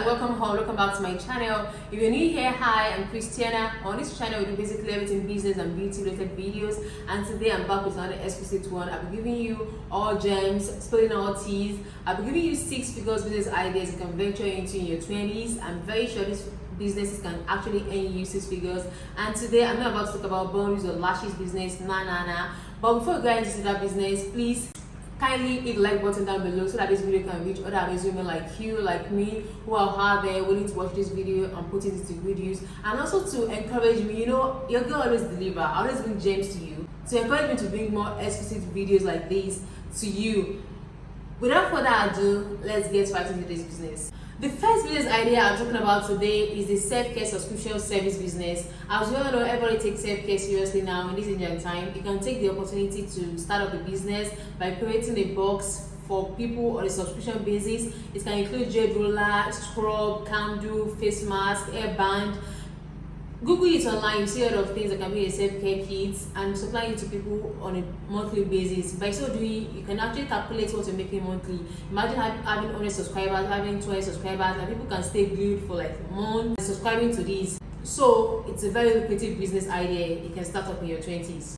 welcome home, welcome back to my channel. If you're new here, hi, I'm Kristyanah. On this channel we do basically everything business and beauty related videos, and today I'm back with another exclusive one. I'll be giving you all gems, spilling all teas. I'll be giving you 6 figures business ideas you can venture into in your 20s. I'm very sure these businesses can actually earn you 6 figures, and today I'm not about to talk about boundaries or lashes business, nah. But before we go into that business, please kindly hit the like button down below so that this video can reach other amazing women like you, like me, who are out there willing to watch this video and put it into good use, and also to encourage me. You know, your girl always deliver. I always bring gems to you, to encourage me to bring more exclusive videos like this to you. Without further ado, let's get right into this business. The first business idea I'm talking about today is the self-care subscription service business. As we all know, everybody takes self-care seriously now in this Indian time. You can take the opportunity to start up a business by creating a box for people on a subscription basis. It can include jade roller, scrub, candle, face mask, hairband. Google it online, you see a lot of things that can be a self-care kit, and supply it to people on a monthly basis. By so doing, you can actually calculate what you're making monthly. Imagine having 100 subscribers, having 20 subscribers, and people can stay glued for like months subscribing to this. So it's a very lucrative business idea you can start up in your 20s.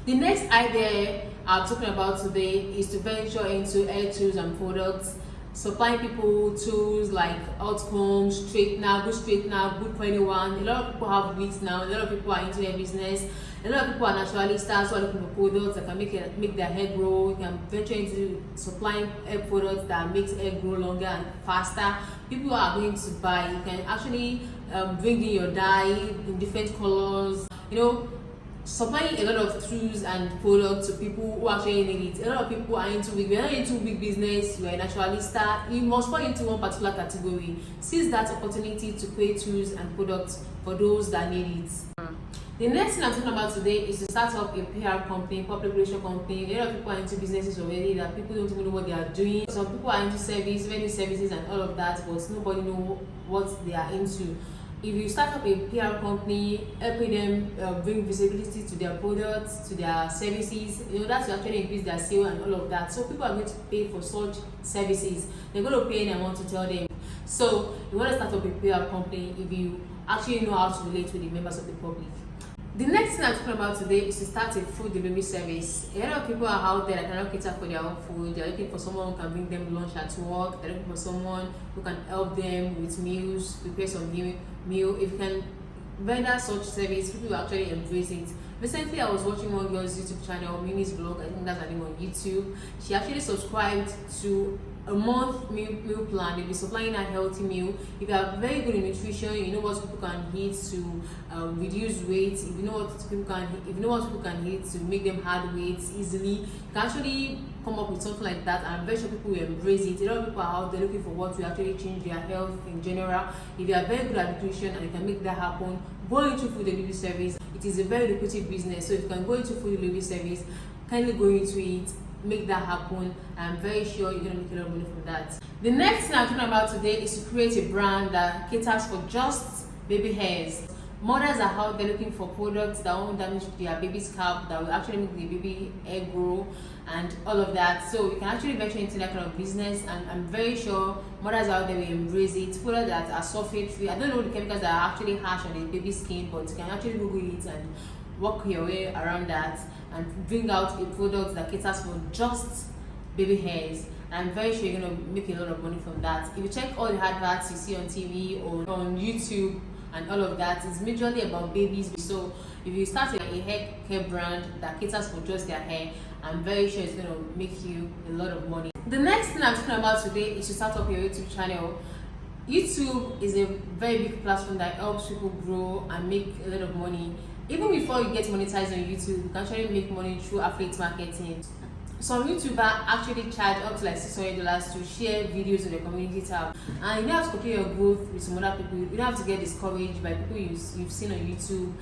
The next idea I'm talking about today is to venture into hair tools and products, supplying people tools like outcombs, straightener, good for anyone. A lot of people have wigs now. A lot of people are into their business. A lot of people are naturalistas who are looking for products that can make their hair grow. You can venture into supplying hair products that makes hair grow longer and faster. People are going to buy. You can actually bring in your dye in different colors. You know, supplying a lot of tools and products to people who actually need it. A lot of people are into wig. You're not into wig business, you're a naturalista, you must fall into one particular category. Seize that opportunity to create tools and products for those that need it. The next thing I'm talking about today is to start up a PR company, public relation company. A lot of people are into businesses already that people don't even know what they are doing. Some people are into venue services and all of that, but nobody knows what they are into. If you start up a PR company, helping them bring visibility to their products, to their services, you know, that's to actually increase their sale and all of that. So people are going to pay for such services. They're going to pay and want to tell them. So you want to start up a PR company if you actually know how to relate with the members of the public. The next thing I'm talking about today is to start a food delivery service. A lot of people are out there that cannot cater for their own food. They're looking for someone who can bring them lunch at work. They're looking for someone who can help them with meals, prepare some meal. If you can render such service, people will actually embrace it. Recently, I was watching one girl's YouTube channel, Mimi's Vlog. I think that's her name on YouTube. She actually subscribed to a month meal plan. They'll be supplying a healthy meal. If you are very good in nutrition, you know what people can eat to reduce weight. If you know what people can eat to make them add weight easily, you can actually come up with something like that, and I'm very sure people will embrace it. A lot of people are out there looking for what will actually change their health in general. If you are very good at nutrition and you can make that happen, go into food delivery service. It is a very lucrative business, so if you can go into food delivery service, kindly go into it, make that happen. I'm very sure you're going to make a lot of money from that. The next thing I'm talking about today is to create a brand that caters for just baby hairs. Mothers are out there looking for products that won't damage their baby's scalp, that will actually make the baby hair grow and all of that. So you can actually venture into that kind of business, and I'm very sure mothers out there will embrace it. Products that are sulfate free. I don't know the chemicals that are actually harsh on the baby's skin, but you can actually Google it and work your way around that and bring out a product that caters for just baby hairs. I'm very sure you're going to make a lot of money from that. If you check all the adverts you see on TV or on YouTube and all of that, it's majorly about babies. So if you start a hair care brand that caters for just their hair, I'm very sure it's going to make you a lot of money. The next thing I'm talking about today is to start up your YouTube channel. YouTube is a very big platform that helps people grow and make a lot of money. Even before you get monetized on YouTube, you can actually make money through affiliate marketing. Some YouTubers actually charge up to like $600 to share videos on their community tab, and you don't have to compare your growth with some other people. You don't have to get discouraged by people you've seen on YouTube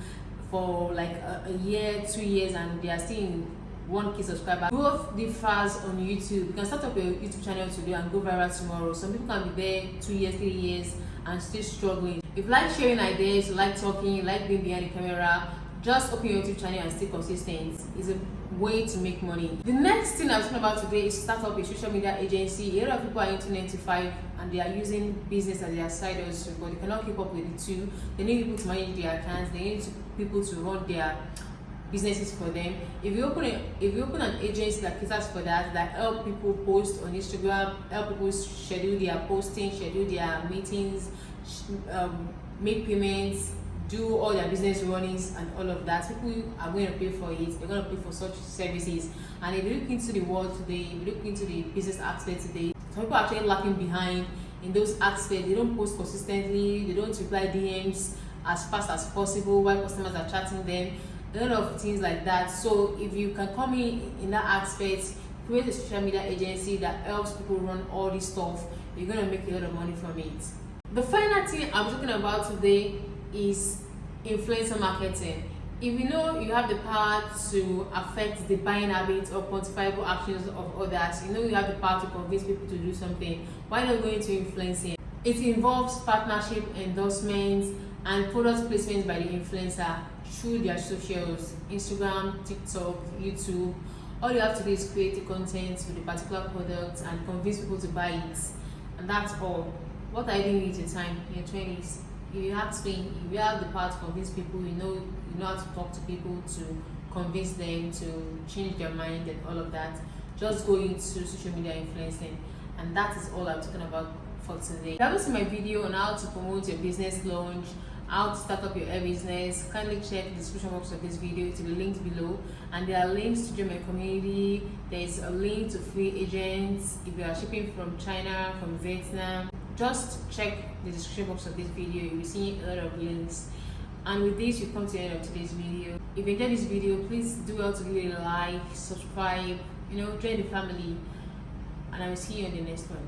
for like a year, 2 years, and they are still in 1K subscribers. Growth differs on YouTube. You can start up your YouTube channel today and go viral tomorrow. Some people can be there 2 years, 3 years and still struggling. If you like sharing ideas, you like talking, you like being behind the camera, just open your YouTube channel and stay consistent. It's a way to make money. The next thing I'm talking about today is start up a social media agency. A lot of people are into 9 to 5 and they are using business as their side hustle, but they cannot keep up with the two. They need people to manage their accounts, they need people to run their businesses for them. If you open an agency that caters for that help people post on Instagram, help people schedule their posting, schedule their meetings, make payments, do all their business runnings and all of that, people are going to pay for it. They're going to pay for such services. And if you look into the world today, if you look into the business aspect today, some people are actually lacking behind in those aspects. They don't post consistently, they don't reply DMs as fast as possible while customers are chatting them, a lot of things like that. So if you can come in that aspect, create a social media agency that helps people run all this stuff, you're going to make a lot of money from it. The final thing I'm talking about today is influencer marketing. If you know you have the power to affect the buying habits or quantifiable actions of others, you know you have the power to convince people to do something, why not go into influencing? It involves partnership, endorsements, and product placements by the influencer through their socials, Instagram, TikTok, YouTube. All you have to do is create the content with a particular product and convince people to buy it, and that's all. What are you doing with your time in your 20s? If you ask me, if you have the power to convince people, you know how to talk to people, to convince them to change their mind and all of that, just go into social media influencing. And that is all I'm talking about for today. If you haven't seen my video on how to promote your business launch, how to start up your hair business, kindly check the description box of this video to the links below. And there are links to join my community. There is a link to free agents if you are shipping from China, from Vietnam. Just check the description box of this video, you will see a lot of links. And with this, you come to the end of today's video. If you enjoyed this video, please do well to give it a like, subscribe, join the family, and I will see you in the next one.